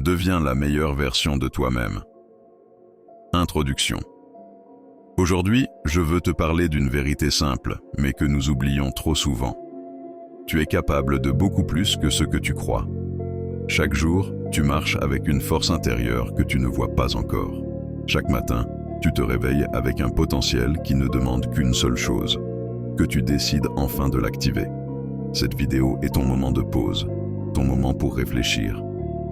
Deviens la meilleure version de toi-même. Introduction. Aujourd'hui, je veux te parler d'une vérité simple, mais que nous oublions trop souvent. Tu es capable de beaucoup plus que ce que tu crois. Chaque jour, tu marches avec une force intérieure que tu ne vois pas encore. Chaque matin, tu te réveilles avec un potentiel qui ne demande qu'une seule chose, que tu décides enfin de l'activer. Cette vidéo est ton moment de pause, ton moment pour réfléchir,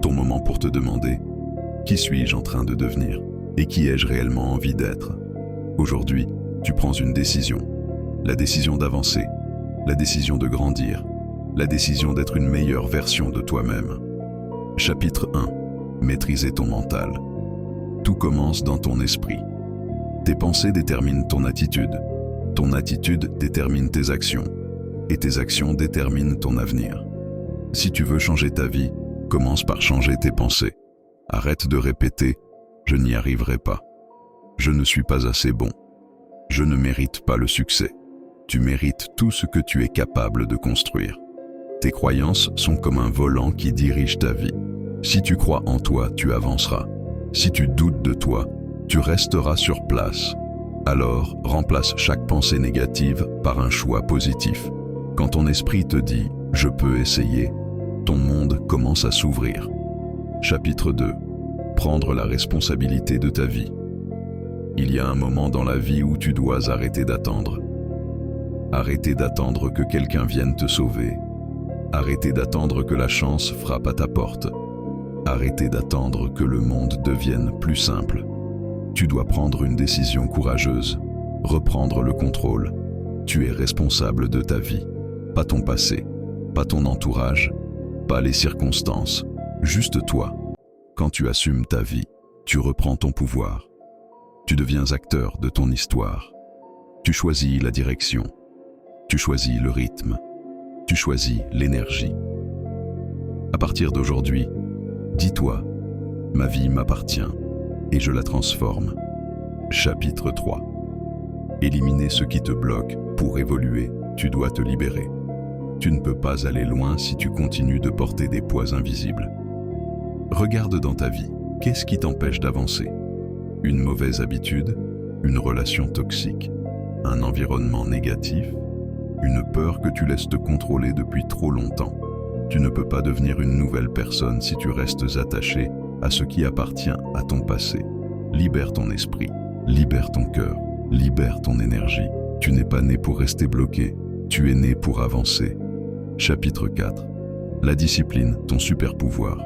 ton moment pour te demander « Qui suis-je en train de devenir et qui ai-je réellement envie d'être ?» Aujourd'hui, tu prends une décision. La décision d'avancer, la décision de grandir, la décision d'être une meilleure version de toi-même. Chapitre 1. Maîtriser ton mental. Tout commence dans ton esprit. Tes pensées déterminent ton attitude détermine tes actions, et tes actions déterminent ton avenir. Si tu veux changer ta vie, commence par changer tes pensées. Arrête de répéter « Je n'y arriverai pas »,« Je ne suis pas assez bon »,« Je ne mérite pas le succès ». Tu mérites tout ce que tu es capable de construire. Tes croyances sont comme un volant qui dirige ta vie. Si tu crois en toi, tu avanceras. Si tu doutes de toi, tu resteras sur place. Alors, remplace chaque pensée négative par un choix positif. Quand ton esprit te dit « Je peux essayer », ton monde commence à s'ouvrir. Chapitre 2. Prendre la responsabilité de ta vie. Il y a un moment dans la vie où tu dois arrêter d'attendre. Arrêter d'attendre que quelqu'un vienne te sauver. Arrêter d'attendre que la chance frappe à ta porte. Arrêter d'attendre que le monde devienne plus simple. Tu dois prendre une décision courageuse, reprendre le contrôle. Tu es responsable de ta vie, pas ton passé, pas ton entourage, pas les circonstances, juste toi. Quand tu assumes ta vie, tu reprends ton pouvoir. Tu deviens acteur de ton histoire. Tu choisis la direction. Tu choisis le rythme. Tu choisis l'énergie. À partir d'aujourd'hui, dis-toi, ma vie m'appartient et je la transforme. Chapitre 3. Éliminer ce qui te bloque. Pour évoluer, tu dois te libérer. Tu ne peux pas aller loin si tu continues de porter des poids invisibles. Regarde dans ta vie, qu'est-ce qui t'empêche d'avancer? Une mauvaise habitude? Une relation toxique? Un environnement négatif? Une peur que tu laisses te contrôler depuis trop longtemps? Tu ne peux pas devenir une nouvelle personne si tu restes attaché à ce qui appartient à ton passé. Libère ton esprit, libère ton cœur, libère ton énergie. Tu n'es pas né pour rester bloqué, tu es né pour avancer. Chapitre 4. La discipline, ton super pouvoir.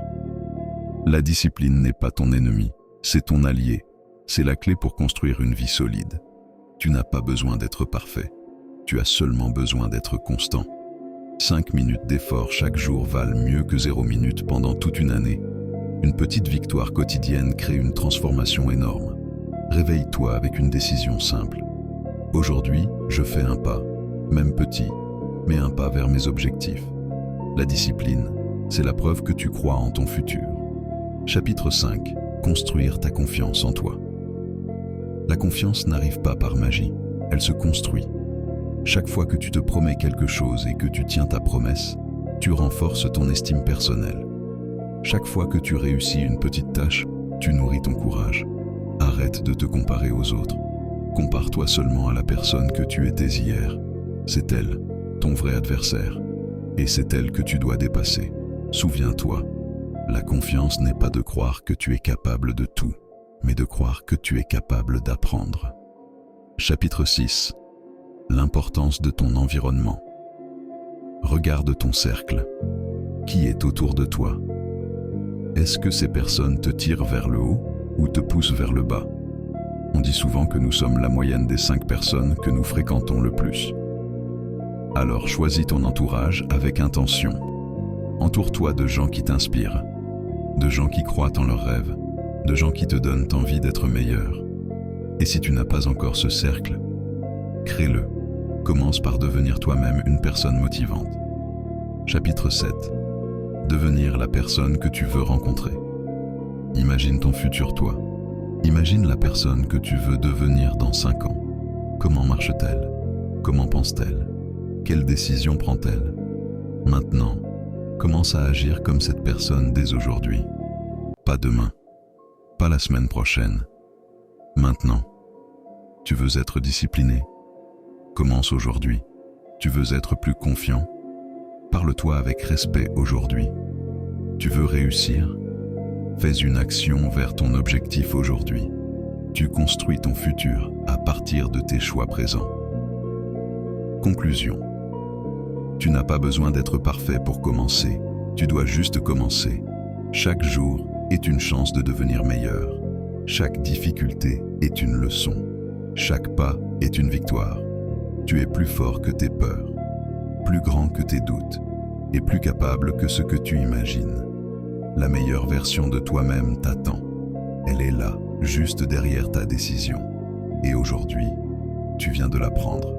La discipline n'est pas ton ennemi, c'est ton allié. C'est la clé pour construire une vie solide. Tu n'as pas besoin d'être parfait, tu as seulement besoin d'être constant. 5 minutes d'effort chaque jour valent mieux que 0 minutes pendant toute une année. Une petite victoire quotidienne crée une transformation énorme. Réveille-toi avec une décision simple. Aujourd'hui, je fais un pas, même petit, mais un pas vers mes objectifs. La discipline, c'est la preuve que tu crois en ton futur. Chapitre 5. Construire ta confiance en toi. La confiance n'arrive pas par magie, elle se construit. Chaque fois que tu te promets quelque chose et que tu tiens ta promesse, tu renforces ton estime personnelle. Chaque fois que tu réussis une petite tâche, tu nourris ton courage. Arrête de te comparer aux autres. Compare-toi seulement à la personne que tu étais hier. C'est elle, ton vrai adversaire. Et c'est elle que tu dois dépasser. Souviens-toi, la confiance n'est pas de croire que tu es capable de tout, mais de croire que tu es capable d'apprendre. Chapitre 6. L'importance de ton environnement. Regarde ton cercle. Qui est autour de toi? Est-ce que ces personnes te tirent vers le haut ou te poussent vers le bas? On dit souvent que nous sommes la moyenne des 5 personnes que nous fréquentons le plus. Alors choisis ton entourage avec intention. Entoure-toi de gens qui t'inspirent, de gens qui croient en leurs rêves, de gens qui te donnent envie d'être meilleur. Et si tu n'as pas encore ce cercle, crée-le. Commence par devenir toi-même une personne motivante. Chapitre 7. Devenir la personne que tu veux rencontrer. Imagine ton futur toi. Imagine la personne que tu veux devenir dans 5 ans. Comment marche-t-elle? Comment pense-t-elle? Quelles décisions prend-elle? Maintenant, commence à agir comme cette personne dès aujourd'hui. pas demain, pas la semaine prochaine. Maintenant, tu veux être discipliné? Commence aujourd'hui. Tu veux être plus confiant? Parle-toi avec respect aujourd'hui. Tu veux réussir? Fais une action vers ton objectif aujourd'hui. Tu construis ton futur à partir de tes choix présents. Conclusion. Tu n'as pas besoin d'être parfait pour commencer. Tu dois juste commencer. Chaque jour est une chance de devenir meilleur. Chaque difficulté est une leçon. Chaque pas est une victoire. Tu es plus fort que tes peurs, plus grand que tes doutes et plus capable que ce que tu imagines. La meilleure version de toi-même t'attend. Elle est là, juste derrière ta décision. Et aujourd'hui, tu viens de la prendre.